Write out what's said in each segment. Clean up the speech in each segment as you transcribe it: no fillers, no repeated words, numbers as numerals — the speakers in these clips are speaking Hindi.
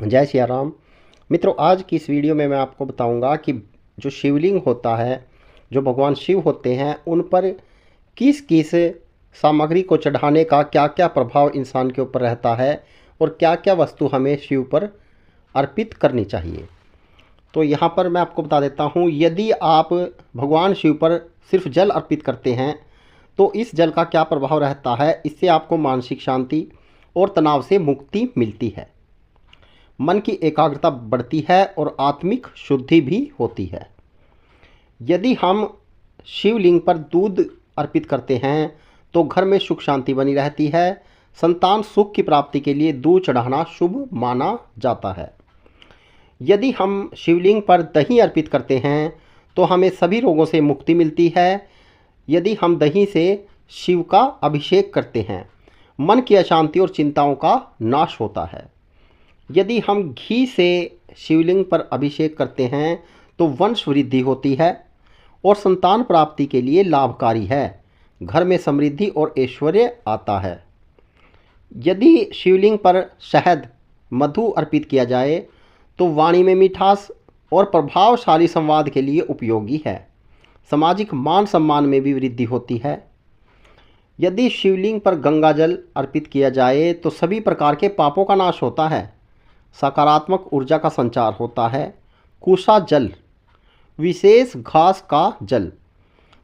जय सिया राम। मित्रों, आज की इस वीडियो में मैं आपको बताऊंगा कि जो शिवलिंग होता है, जो भगवान शिव होते हैं, उन पर किस किस सामग्री को चढ़ाने का क्या क्या प्रभाव इंसान के ऊपर रहता है और क्या क्या वस्तु हमें शिव पर अर्पित करनी चाहिए। तो यहाँ पर मैं आपको बता देता हूँ, यदि आप भगवान शिव पर सिर्फ जल अर्पित करते हैं तो इस जल का क्या प्रभाव रहता है। इससे आपको मानसिक शांति और तनाव से मुक्ति मिलती है, मन की एकाग्रता बढ़ती है और आत्मिक शुद्धि भी होती है। यदि हम शिवलिंग पर दूध अर्पित करते हैं तो घर में सुख शांति बनी रहती है। संतान सुख की प्राप्ति के लिए दूध चढ़ाना शुभ माना जाता है। यदि हम शिवलिंग पर दही अर्पित करते हैं तो हमें सभी रोगों से मुक्ति मिलती है। यदि हम दही से शिव का अभिषेक करते हैं, मन की अशांति और चिंताओं का नाश होता है। यदि हम घी से शिवलिंग पर अभिषेक करते हैं तो वंश वृद्धि होती है और संतान प्राप्ति के लिए लाभकारी है। घर में समृद्धि और ऐश्वर्य आता है। यदि शिवलिंग पर शहद मधु अर्पित किया जाए तो वाणी में मिठास और प्रभावशाली संवाद के लिए उपयोगी है। सामाजिक मान सम्मान में भी वृद्धि होती है। यदि शिवलिंग पर गंगा जल अर्पित किया जाए तो सभी प्रकार के पापों का नाश होता है। सकारात्मक ऊर्जा का संचार होता है। कुशा जल, विशेष घास का जल,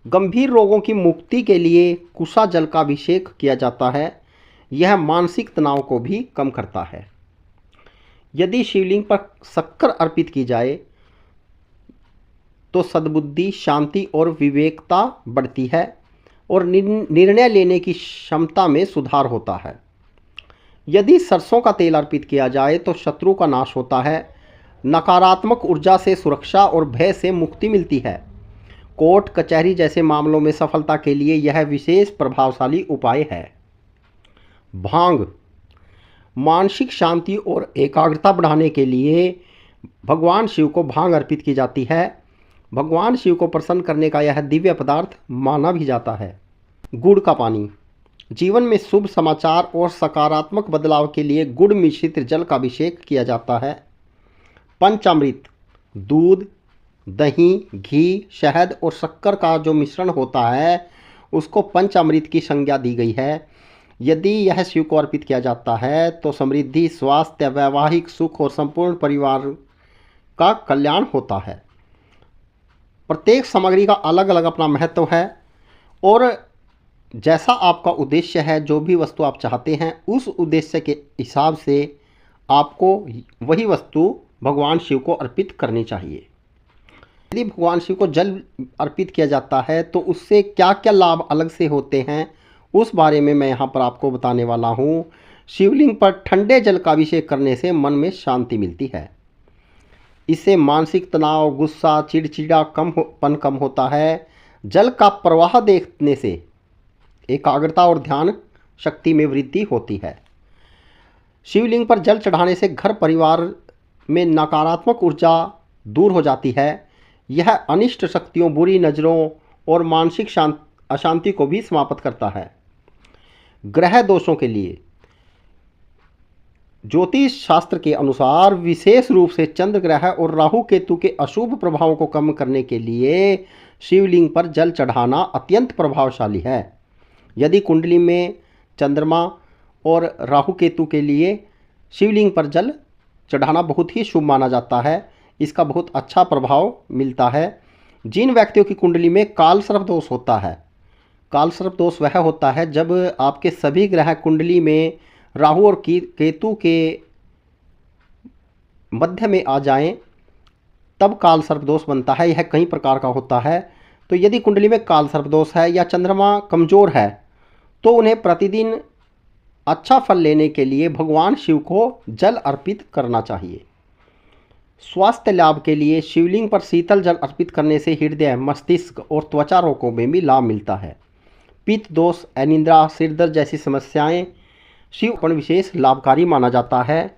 गंभीर रोगों की मुक्ति के लिए कुशा जल का अभिषेक किया जाता है। यह मानसिक तनाव को भी कम करता है। यदि शिवलिंग पर शक्कर अर्पित की जाए तो सद्बुद्धि, शांति और विवेकता बढ़ती है और निर्णय लेने की क्षमता में सुधार होता है। यदि सरसों का तेल अर्पित किया जाए तो शत्रु का नाश होता है। नकारात्मक ऊर्जा से सुरक्षा और भय से मुक्ति मिलती है। कोर्ट कचहरी जैसे मामलों में सफलता के लिए यह विशेष प्रभावशाली उपाय है। भांग, मानसिक शांति और एकाग्रता बढ़ाने के लिए भगवान शिव को भांग अर्पित की जाती है। भगवान शिव को प्रसन्न करने का यह दिव्य पदार्थ माना भी जाता है। गुड़ का पानी, जीवन में शुभ समाचार और सकारात्मक बदलाव के लिए गुड़ मिश्रित जल का अभिषेक किया जाता है। पंचामृत, दूध, दही, घी, शहद और शक्कर का जो मिश्रण होता है उसको पंचामृत की संज्ञा दी गई है। यदि यह शिव को अर्पित किया जाता है तो समृद्धि, स्वास्थ्य, वैवाहिक सुख और संपूर्ण परिवार का कल्याण होता है। प्रत्येक सामग्री का अलग अलग अपना महत्व है और जैसा आपका उद्देश्य है, जो भी वस्तु आप चाहते हैं, उस उद्देश्य के हिसाब से आपको वही वस्तु भगवान शिव को अर्पित करनी चाहिए। यदि भगवान शिव को जल अर्पित किया जाता है तो उससे क्या क्या लाभ अलग से होते हैं, उस बारे में मैं यहाँ पर आपको बताने वाला हूँ। शिवलिंग पर ठंडे जल का अभिषेक करने से मन में शांति मिलती है। इससे मानसिक तनाव, गुस्सा, चिड़चिड़ापन कम होता है। जल का प्रवाह देखने से एकाग्रता और ध्यान शक्ति में वृद्धि होती है। शिवलिंग पर जल चढ़ाने से घर परिवार में नकारात्मक ऊर्जा दूर हो जाती है। यह अनिष्ट शक्तियों, बुरी नज़रों और मानसिक अशांति को भी समाप्त करता है। ग्रह दोषों के लिए ज्योतिष शास्त्र के अनुसार विशेष रूप से चंद्र ग्रह और राहु केतु के अशुभ प्रभावों को कम करने के लिए शिवलिंग पर जल चढ़ाना अत्यंत प्रभावशाली है। यदि कुंडली में चंद्रमा और राहु केतु के लिए शिवलिंग पर जल चढ़ाना बहुत ही शुभ माना जाता है। इसका बहुत अच्छा प्रभाव मिलता है। जिन व्यक्तियों की कुंडली में काल सर्प दोष होता है, काल सर्प दोष वह होता है जब आपके सभी ग्रह कुंडली में राहु और केतु के मध्य में आ जाएं, तब काल सर्प दोष बनता है। यह कई प्रकार का होता है। तो यदि कुंडली में काल सर्प दोष है या चंद्रमा कमज़ोर है तो उन्हें प्रतिदिन अच्छा फल लेने के लिए भगवान शिव को जल अर्पित करना चाहिए। स्वास्थ्य लाभ के लिए शिवलिंग पर शीतल जल अर्पित करने से हृदय, मस्तिष्क और त्वचा रोगों में भी लाभ मिलता है। पित्त दोष, अनिद्रा, सिरदर्द जैसी समस्याएं शिव पर विशेष लाभकारी माना जाता है।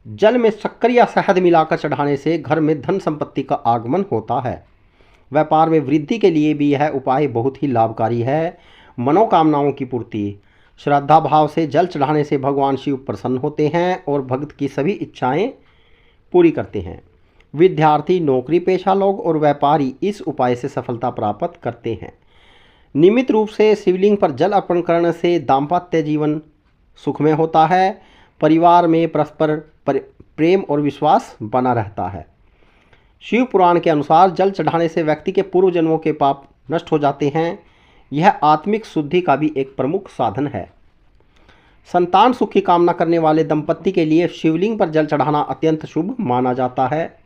जल में शक्कर या शहद मिलाकर चढ़ाने से घर में धन संपत्ति का आगमन होता है। व्यापार में वृद्धि के लिए भी यह उपाय बहुत ही लाभकारी है। मनोकामनाओं की पूर्ति, श्रद्धा भाव से जल चढ़ाने से भगवान शिव प्रसन्न होते हैं और भक्त की सभी इच्छाएं पूरी करते हैं। विद्यार्थी, नौकरी पेशा लोग और व्यापारी इस उपाय से सफलता प्राप्त करते हैं। नियमित रूप से शिवलिंग पर जल अर्पण करने से दाम्पत्य जीवन सुखमय होता है, परिवार में परस्पर प्रेम और विश्वास बना रहता है। शिव पुराण के अनुसार जल चढ़ाने से व्यक्ति के पूर्व जन्मों के पाप नष्ट हो जाते हैं। यह आत्मिक शुद्धि का भी एक प्रमुख साधन है। संतान सुख की कामना करने वाले दंपत्ति के लिए शिवलिंग पर जल चढ़ाना अत्यंत शुभ माना जाता है।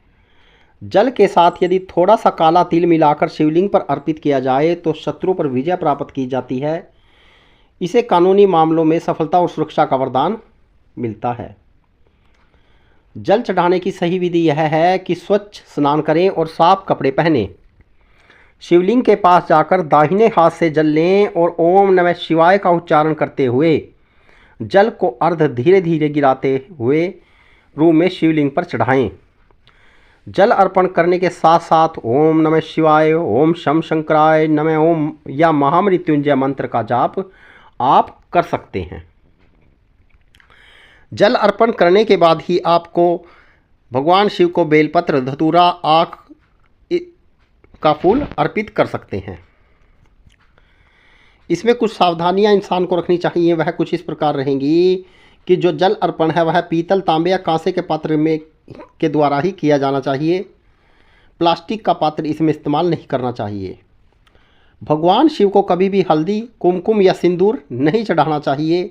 जल के साथ यदि थोड़ा सा काला तिल मिलाकर शिवलिंग पर अर्पित किया जाए तो शत्रु पर विजय प्राप्त की जाती है। इसे कानूनी मामलों में सफलता और सुरक्षा का वरदान मिलता है। जल चढ़ाने की सही विधि यह है कि स्वच्छ स्नान करें और साफ कपड़े पहनें। शिवलिंग के पास जाकर दाहिने हाथ से जल लें और ओम नमः शिवाय का उच्चारण करते हुए जल को अर्ध धीरे धीरे गिराते हुए रूप में शिवलिंग पर चढ़ाएं। जल अर्पण करने के साथ साथ ओम नमः शिवाय, ओम शम शंकराय नमः ओम या महामृत्युंजय मंत्र का जाप आप कर सकते हैं। जल अर्पण करने के बाद ही आपको भगवान शिव को बेलपत्र, धतूरा, आक का फूल अर्पित कर सकते हैं। इसमें कुछ सावधानियां इंसान को रखनी चाहिए। वह कुछ इस प्रकार रहेंगी कि जो जल अर्पण है वह पीतल, तांबे या कांसे के पात्र में के द्वारा ही किया जाना चाहिए। प्लास्टिक का पात्र इसमें इस्तेमाल नहीं करना चाहिए। भगवान शिव को कभी भी हल्दी, कुमकुम या सिंदूर नहीं चढ़ाना चाहिए।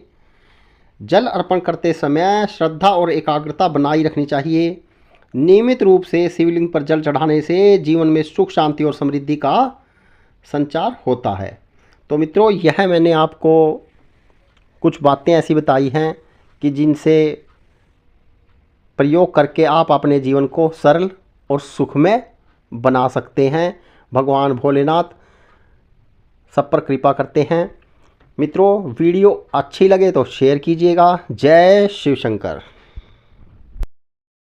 जल अर्पण करते समय श्रद्धा और एकाग्रता बनाई रखनी चाहिए। नियमित रूप से शिवलिंग पर जल चढ़ाने से जीवन में सुख, शांति और समृद्धि का संचार होता है। तो मित्रों, यह मैंने आपको कुछ बातें ऐसी बताई हैं कि जिनसे प्रयोग करके आप अपने जीवन को सरल और सुखमय बना सकते हैं। भगवान भोलेनाथ सब पर कृपा करते हैं। मित्रों, वीडियो अच्छी लगे तो शेयर कीजिएगा। जय शिव शंकर।